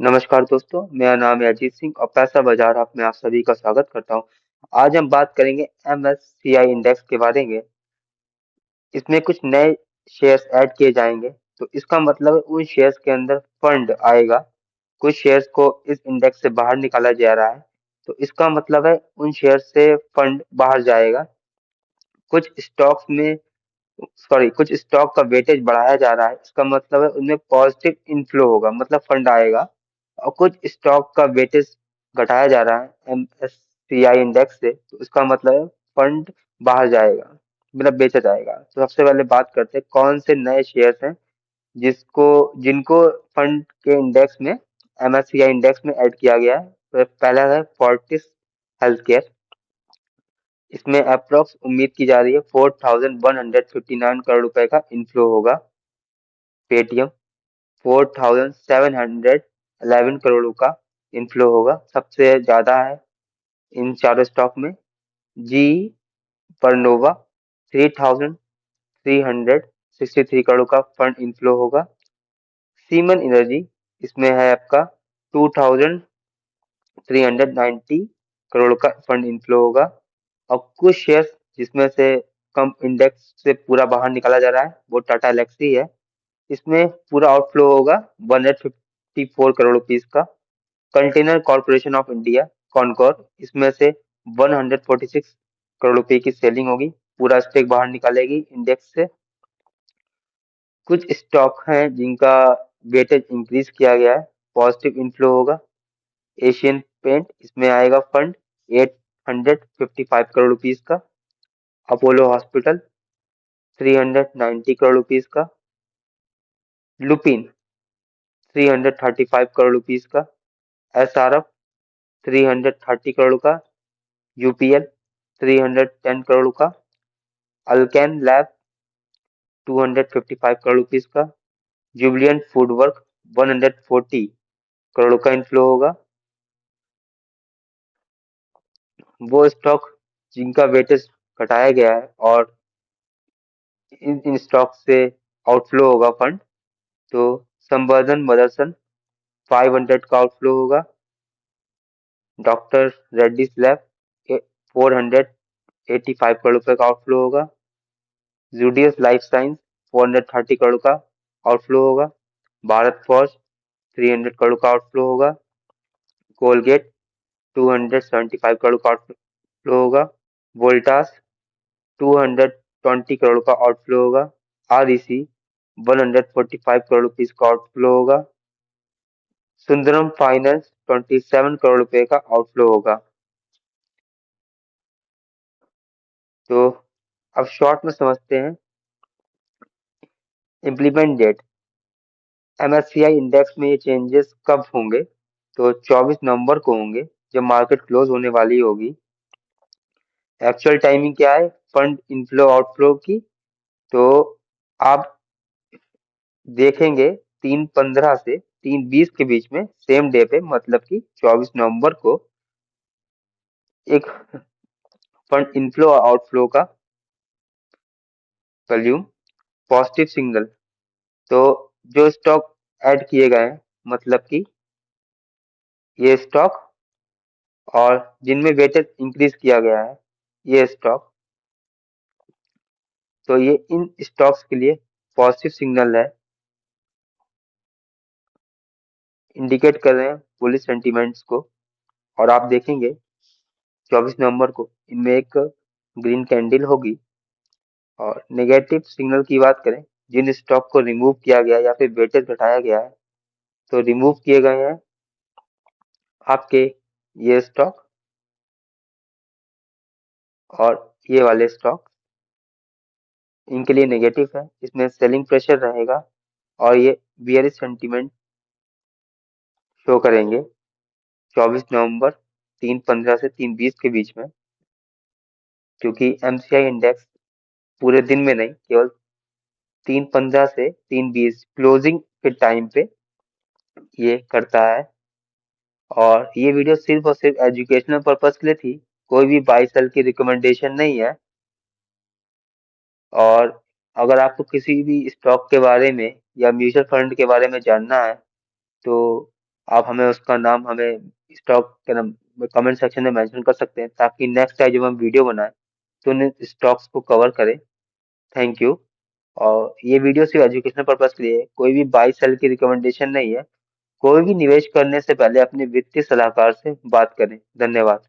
नमस्कार दोस्तों, मेरा नाम है अजीत सिंह और पैसा बाजार आप में आप सभी का स्वागत करता हूं। आज हम बात करेंगे MSCI इंडेक्स के बारे में। इसमें कुछ नए शेयर्स ऐड किए जाएंगे, तो इसका मतलब है उन शेयर्स के अंदर फंड आएगा। कुछ शेयर्स को इस इंडेक्स से बाहर निकाला जा रहा है, तो इसका मतलब है उन शेयर्स से फंड बाहर जाएगा। कुछ स्टॉक्स में कुछ स्टॉक का वेटेज बढ़ाया जा रहा है, इसका मतलब है उनमें पॉजिटिव इनफ्लो होगा, मतलब फंड आएगा। और कुछ स्टॉक का वेटेज घटाया जा रहा है MSCI इंडेक्स से, तो इसका मतलब है फंड बाहर जाएगा, मतलब बेचा जाएगा। तो सबसे पहले बात करते हैं कौन से नए शेयर्स हैं जिसको जिनको फंड के इंडेक्स में, MSCI इंडेक्स में ऐड किया गया है। तो पहला है फोर्टिस हेल्थ केयर। इसमें अप्रोक्स उम्मीद की जा रही है 4159 करोड़ रुपए का इनफ्लो होगा। पेटीएम 4711 करोड़ का इनफ्लो होगा, सबसे ज्यादा है इन चारों स्टॉक में। जी परनोवा 3363 करोड़ का फंड इनफ्लो होगा। सीमन एनर्जी, इसमें है आपका 2390 करोड़ का फंड इनफ्लो होगा। और कुछ शेयर्स जिसमें से कम इंडेक्स से पूरा बाहर निकाला जा रहा है वो टाटा एलेक्सी है। इसमें पूरा आउटफ्लो होगा 154 करोड़ रुपीज का। Container corporation of India Concor, इसमें से 146 करोड़ रुपए की सेलिंग होगी, पूरा स्टेक बाहर निकालेगी इंडेक्स से। कुछ स्टॉक हैं जिनका वेटेज इंक्रीज किया गया है, पॉजिटिव इनफ्लो होगा। एशियन पेंट, इसमें आएगा फंड 855 करोड़ रुपीज का। अपोलो हॉस्पिटल 390 करोड़ रुपीज का। लुपिन 335 करोड़ रुपीज का। SRF 330 करोड़ का। यूपीएल 310 करोड़ का। अल्केन लैब 255 करोड़ रुपीज का। जुबिलियंट फूडवर्क 140 करोड़ का इनफ्लो होगा। वो स्टॉक जिनका वेटेज घटाया गया है और इन स्टॉक से आउटफ्लो होगा फंड, तो संवर्धन मदरसन 500 का आउटफ्लो होगा। डॉक्टर रेड्डीज लैब 485 करोड़ रुपए का आउटफ्लो होगा। जूडियस लाइफ साइंस 430 करोड़ का आउटफ्लो होगा। भारत फॉर्ज 300 करोड़ का आउटफ्लो होगा। कोलगेट 275 करोड़ का आउटफ्लो होगा। वोल्टास 220 करोड़ का आउटफ्लो होगा। REC 145 करोड़ रुपीज का आउटफ्लो होगा। सुंदरम फाइनेंस 27 करोड़ रुपए का आउटफ्लो होगा। तो अब शॉर्ट में समझते हैं इम्प्लीमेंट डेट। MSCI इंडेक्स में ये चेंजेस कब होंगे? तो 24 नवंबर को होंगे, जब मार्केट क्लोज होने वाली होगी। एक्चुअल टाइमिंग क्या है फंड इनफ्लो आउटफ्लो की? तो आप देखेंगे 3:15 से 3:20 के बीच में, सेम डे पे, मतलब कि 24 नवंबर को एक फंड इनफ्लो आउटफ्लो का वॉल्यूम पॉजिटिव सिग्नल। तो जो स्टॉक ऐड किए गए हैं, मतलब कि ये स्टॉक, और जिनमें वेटेज इंक्रीज किया गया है ये स्टॉक, तो ये इन स्टॉक्स के लिए पॉजिटिव सिग्नल है, इंडिकेट कर रहे हैं बुलिश सेंटीमेंट्स को। और आप देखेंगे 24 नवंबर को इनमें एक ग्रीन कैंडल होगी। और नेगेटिव सिग्नल की बात करें, जिन स्टॉक को रिमूव किया गया या फिर वेटेज घटाया गया है, तो रिमूव किए गए हैं आपके ये स्टॉक और ये वाले स्टॉक, इनके लिए नेगेटिव है, इसमें सेलिंग प्रेशर रहेगा और ये बियरिश सेंटीमेंट शो करेंगे 24 नवंबर 3:15 से 3:20 के बीच में। क्योंकि MCI इंडेक्स पूरे दिन में नहीं, केवल 3:15 से 3:20 क्लोजिंग के टाइम पे ये करता है। और ये वीडियो सिर्फ और सिर्फ एजुकेशनल पर्पस के लिए थी, कोई भी बाई सेल की रिकमेंडेशन नहीं है। और अगर आपको किसी भी स्टॉक के बारे में या म्यूचुअल फंड के बारे में जानना है, तो आप हमें उसका नाम हमें स्टॉक के नाम कमेंट सेक्शन में मेंशन कर सकते हैं, ताकि नेक्स्ट टाइम जब हम वीडियो बनाएं तो उन स्टॉक्स को कवर करें। Thank you. और ये वीडियो सिर्फ एजुकेशनल पर्पज के लिए है, कोई भी बाई सेल की रिकमेंडेशन नहीं है। कोई भी निवेश करने से पहले अपने वित्तीय सलाहकार से बात करें। धन्यवाद।